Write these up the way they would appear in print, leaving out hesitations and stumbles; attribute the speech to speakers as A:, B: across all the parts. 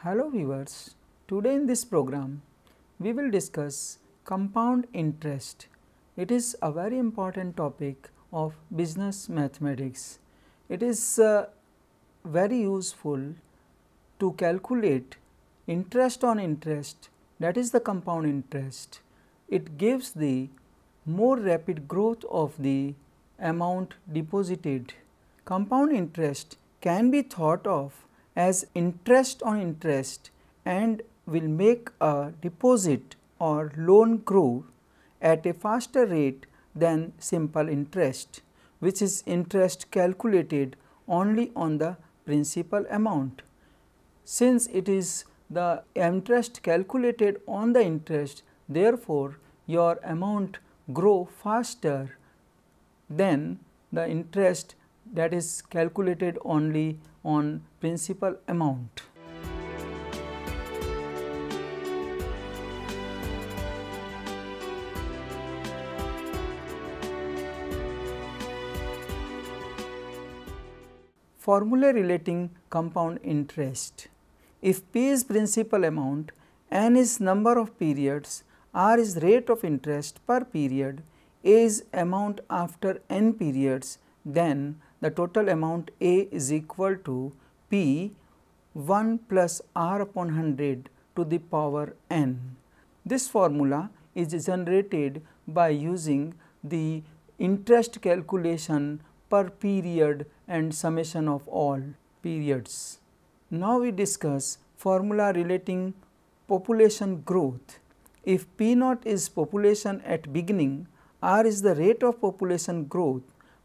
A: Hello viewers, today in this program we will discuss compound interest. It is a very important topic of business mathematics. It is very useful to calculate interest on interest, that is the compound interest. It gives the more rapid growth of the amount deposited. Compound interest can be thought of as interest on interest and will make a deposit or loan grow at a faster rate than simple interest, which is interest calculated only on the principal amount. Since it is the interest calculated on the interest, therefore, your amount grow faster than the interest that is calculated only on principal amount. Formula relating compound interest. If P is principal amount, N is number of periods, R is rate of interest per period, A is amount after N periods, then the total amount A is equal to P 1 plus R upon 100 to the power N. This formula is generated by using the interest calculation per period and summation of all periods. Now we discuss formula relating population growth. If P naught is population at beginning, R is the rate of population growth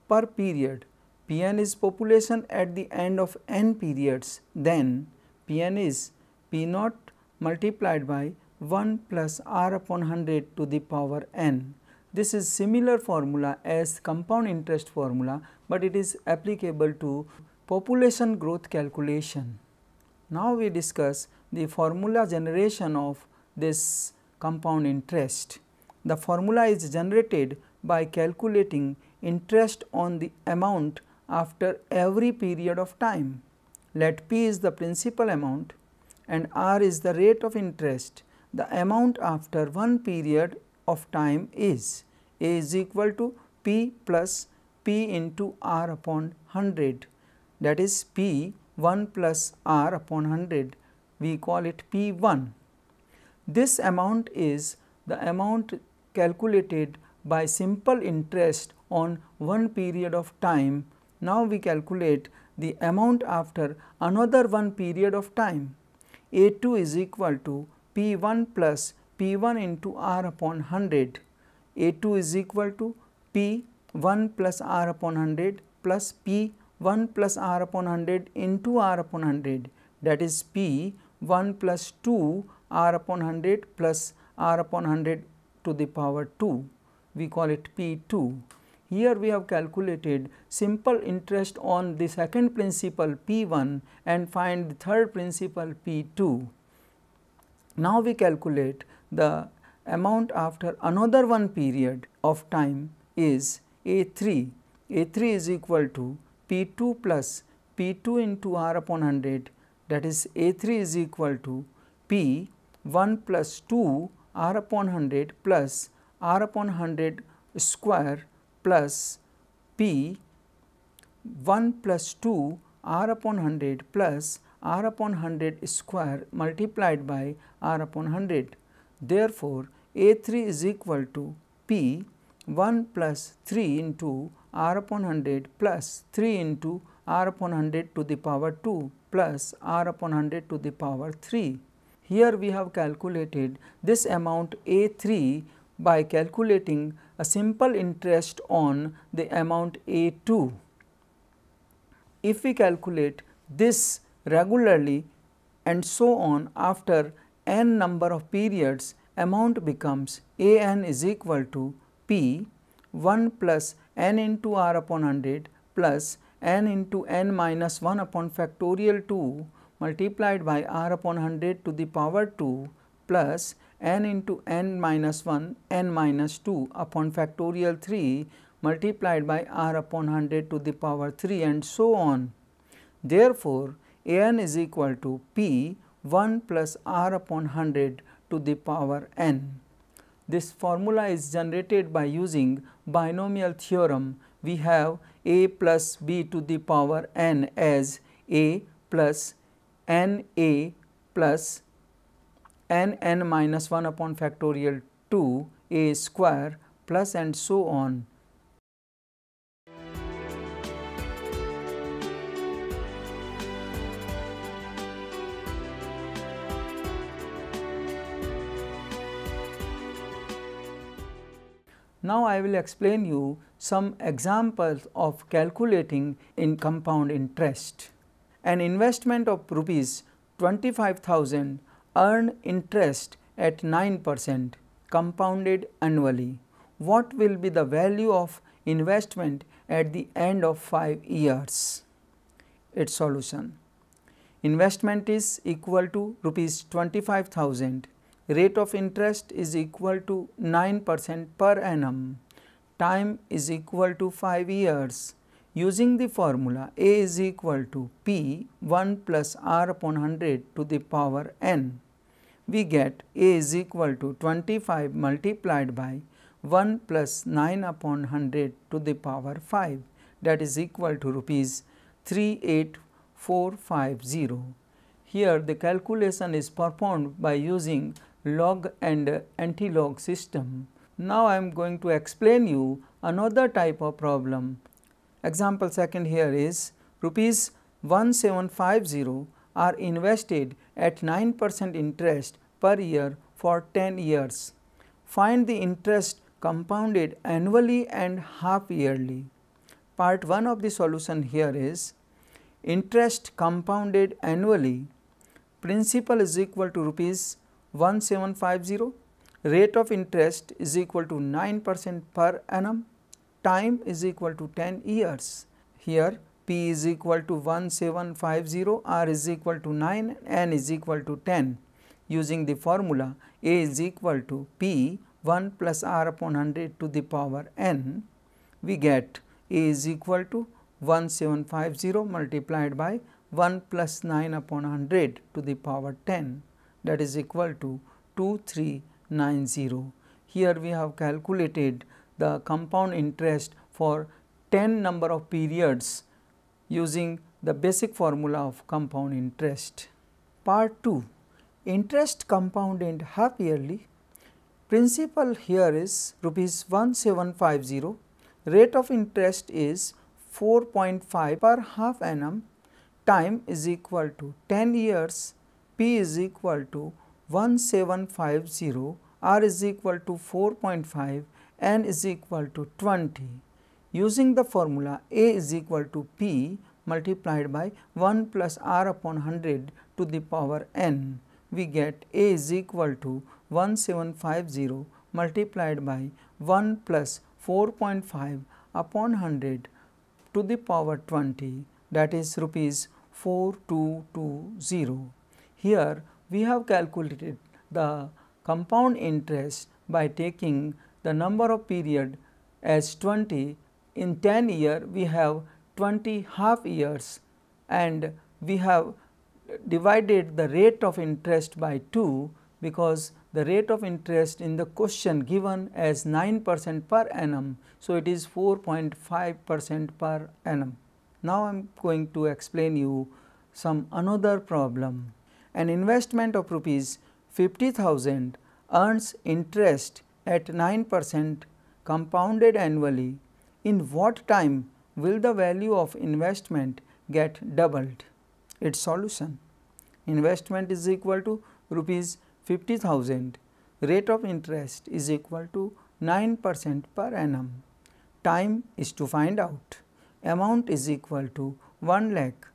A: per period, Pn is population at the end of n periods, then Pn is P naught multiplied by 1 plus R upon 100 to the power n. This is similar formula as compound interest formula, but it is applicable to population growth calculation. Now we discuss the formula generation of this compound interest. The formula is generated by calculating interest on the amount after every period of time. Let P is the principal amount and R is the rate of interest. The amount after one period of time is A is equal to P plus P into R upon 100, that is P 1 plus R upon 100, we call it P1. This amount is the amount calculated by simple interest on one period of time. Now we calculate the amount after another one period of time. A2 is equal to P1 plus P1 into R upon 100. A2 is equal to P1 plus R upon 100 plus P1 plus R upon 100 into R upon 100, that is P1 plus 2 R upon 100 plus R upon 100 to the power 2, we call it P2. Here we have calculated simple interest on the second principal P1 and find the third principal P2. Now we calculate the amount after another one period of time is A3. A3 is equal to P2 plus P2 into R upon 100, that is A3 is equal to P1 plus 2 R upon 100 plus R upon 100 square plus P 1 plus 2 R upon 100 plus R upon 100 square multiplied by R upon 100. Therefore, A3 is equal to P 1 plus 3 into R upon 100 plus 3 into R upon 100 to the power 2 plus R upon 100 to the power 3. Here we have calculated this amount A3 by calculating a simple interest on the amount A2. If we calculate this regularly and so on after n number of periods, amount becomes An is equal to P 1 plus n into R upon 100 plus n into n minus 1 upon factorial 2 multiplied by R upon 100 to the power 2 plus n into n minus 1 n minus 2 upon factorial 3 multiplied by R upon 100 to the power 3 and so on. Therefore, An is equal to P 1 plus r upon 100 to the power n. This formula is generated by using binomial theorem. We have a plus b to the power n as a plus n a plus n n minus 1 upon factorial 2 a square plus and so on. Now, I will explain you some examples of calculating in compound interest. An investment of rupees 25,000 earn interest at 9% compounded annually. What will be the value of investment at the end of 5 years? Its solution. Investment is equal to rupees 25,000. Rate of interest is equal to 9% per annum. Time is equal to 5 years. Using the formula A is equal to P 1 plus R upon 100 to the power n, we get A is equal to 25 multiplied by 1 plus 9 upon 100 to the power 5, that is equal to rupees 38450. Here the calculation is performed by using log and anti-log system. Now, I am going to explain you another type of problem. Example second here is rupees 1750 are invested at 9% interest per year for 10 years. Find the interest compounded annually and half yearly. Part 1 of the solution here is interest compounded annually. Principal is equal to rupees 1750, rate of interest is equal to 9% per annum, time is equal to 10 years. Here P is equal to 1750, R is equal to 9, N is equal to 10. Using the formula A is equal to P 1 plus R upon 100 to the power n, we get A is equal to 1750 multiplied by 1 plus 9 upon 100 to the power 10, that is equal to 2390. Here we have calculated the compound interest for 10 number of periods using the basic formula of compound interest. Part 2, interest compounded half yearly. Principal here is rupees 1750, rate of interest is 4.5 per half annum, time is equal to 10 years, P is equal to 1750, R is equal to 4.5, N is equal to 20. Using the formula A is equal to P multiplied by 1 plus R upon 100 to the power n, we get A is equal to 1750 multiplied by 1 plus 4.5 upon 100 to the power 20, that is rupees 4220. Here we have calculated the compound interest by taking the number of period as 20. In 10 year we have 20 half years, and we have divided the rate of interest by 2, because the rate of interest in the question given as 9% per annum. So, it is 4.5% per annum. Now, I am going to explain you some another problem. An investment of rupees 50,000 earns interest at 9% compounded annually. In what time will the value of investment get doubled? Its solution. Investment is equal to rupees 50,000, rate of interest is equal to 9% per annum. Time is to find out. Amount is equal to 1 lakh,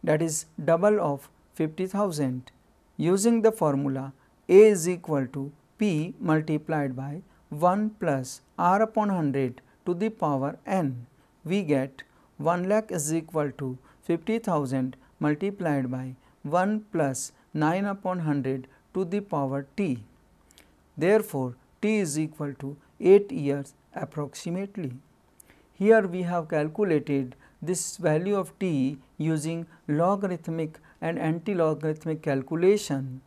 A: that is double of 50,000. Using the formula A is equal to P multiplied by 1 plus R upon 100 to the power n, we get 1 lakh is equal to 50,000 multiplied by 1 plus 9 upon 100 to the power t. Therefore, t is equal to 8 years approximately. Here we have calculated this value of t using logarithmic and anti-logarithmic calculation.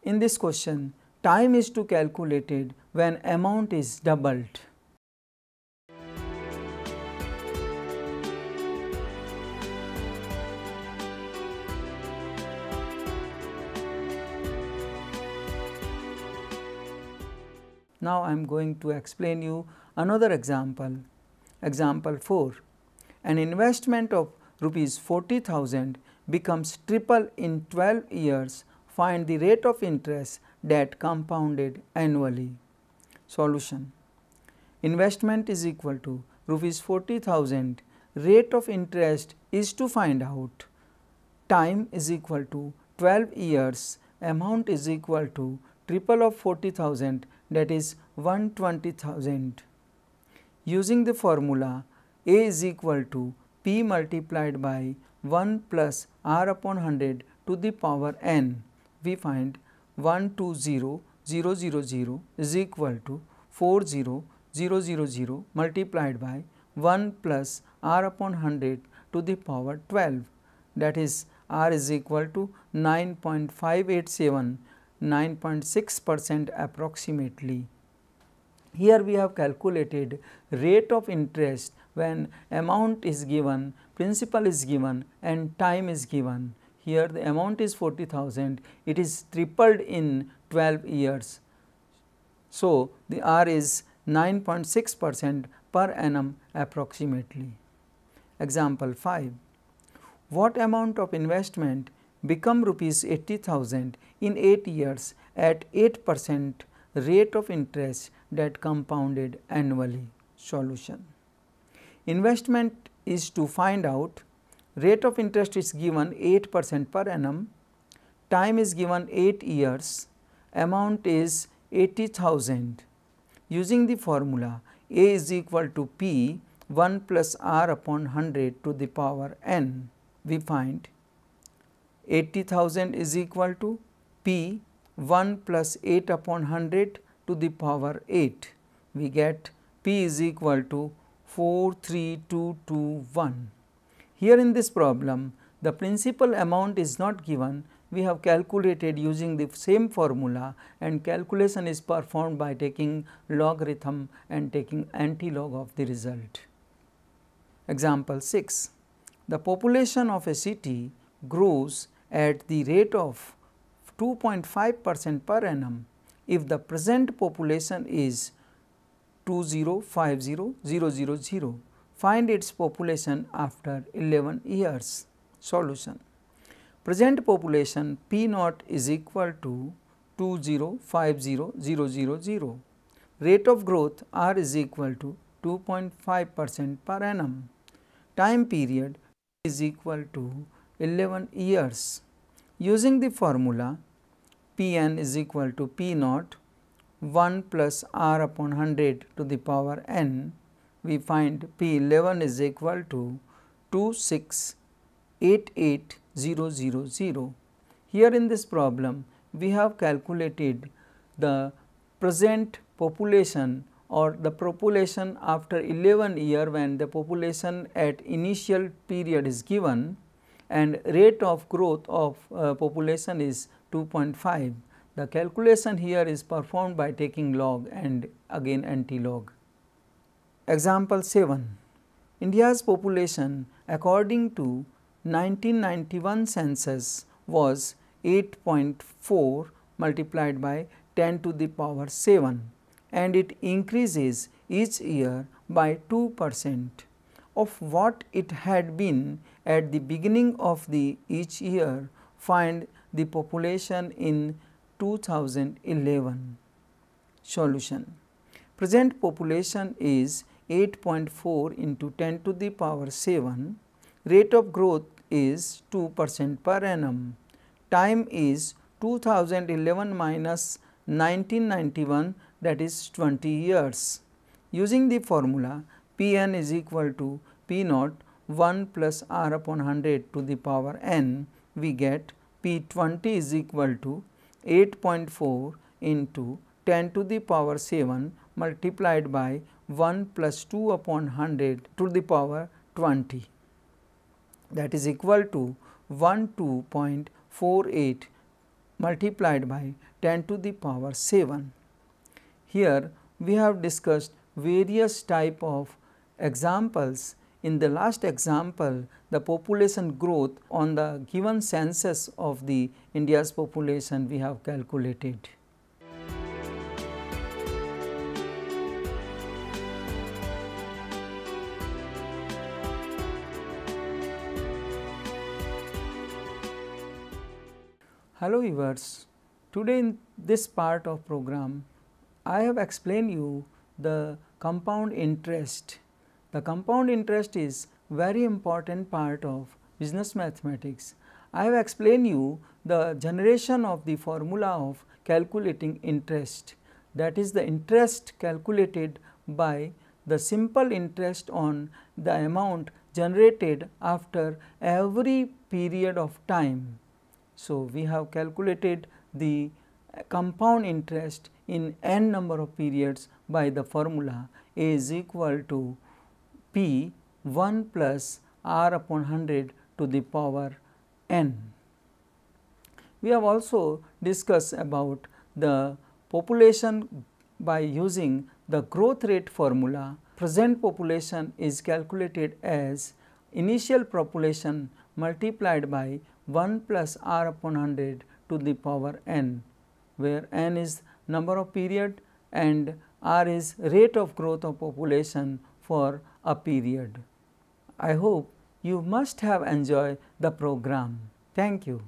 A: In this question, time is to calculated when amount is doubled. Now I am going to explain you another example. Example 4. An investment of rupees 40,000 becomes triple in 12 years. Find the rate of interest that compounded annually. Solution. Investment is equal to rupees 40,000. Rate of interest is to find out. Time is equal to 12 years. Amount is equal to triple of 40,000, that is 120,000. Using the formula A is equal to P multiplied by 1 plus R upon 100 to the power n, we find 120,000 is equal to 40,000 multiplied by 1 plus R upon 100 to the power 12, that is R is equal to 9.587, 9.6% approximately. Here we have calculated rate of interest when amount is given, principal is given and time is given. Here the amount is 40,000, it is tripled in 12 years. So, the R is 9.6% per annum approximately. Example 5. What amount of investment become rupees 80,000 in 8 years at 8% rate of interest that compounded annually? Solution. Investment is to find out, rate of interest is given 8% per annum, time is given 8 years, amount is 80,000. Using the formula A is equal to P 1 plus R upon 100 to the power n, we find 80,000 is equal to P 1 plus 8 upon 100 to the power 8. We get P is equal to 43221. Here in this problem, the principal amount is not given. We have calculated using the same formula, and calculation is performed by taking logarithm and taking anti-log of the result. Example 6. The population of a city grows at the rate of 2.5% per annum if the present population is 2050,000. Find its population after 11 years. Solution. Present population P naught is equal to 2050,000. Rate of growth R is equal to 2.5% per annum. Time period is equal to 11 years. Using the formula Pn is equal to P naught 1 plus R upon 100 to the power n, we find P11 is equal to 2688000. Here in this problem, we have calculated the present population or the population after 11 year, when the population at initial period is given and rate of growth of population is 2.5. The calculation here is performed by taking log and again anti-log. Example 7. India's population according to 1991 census was 8.4 multiplied by 10 to the power 7, and it increases each year by 2% of what it had been at the beginning of the each year. Find the population in 2011. Solution. Present population is 8.4 into 10 to the power 7. Rate of growth is 2% per annum. Time is 2011 minus 1991, that is 20 years. Using the formula Pn is equal to P naught 1 plus R upon 100 to the power n, we get P20 is equal to 8.4 into 10 to the power 7 multiplied by 1 plus 2 upon 100 to the power 20, that is equal to 12.1 48 multiplied by 10 to the power 7. Here we have discussed various type of examples. In the last example, the population growth on the given census of the India's population we have calculated. Hello viewers, today in this part of program I have explained you the compound interest. The compound interest is very important part of business mathematics. I have explained you the generation of the formula of calculating interest, that is the interest calculated by the simple interest on the amount generated after every period of time. So, we have calculated the compound interest in n number of periods by the formula A is equal to P 1 plus R upon 100 to the power n. We have also discussed about the population by using the growth rate formula. Present population is calculated as initial population multiplied by 1 plus R upon 100 to the power n, where n is number of period and R is rate of growth of population for a period. I hope you must have enjoyed the program. Thank you.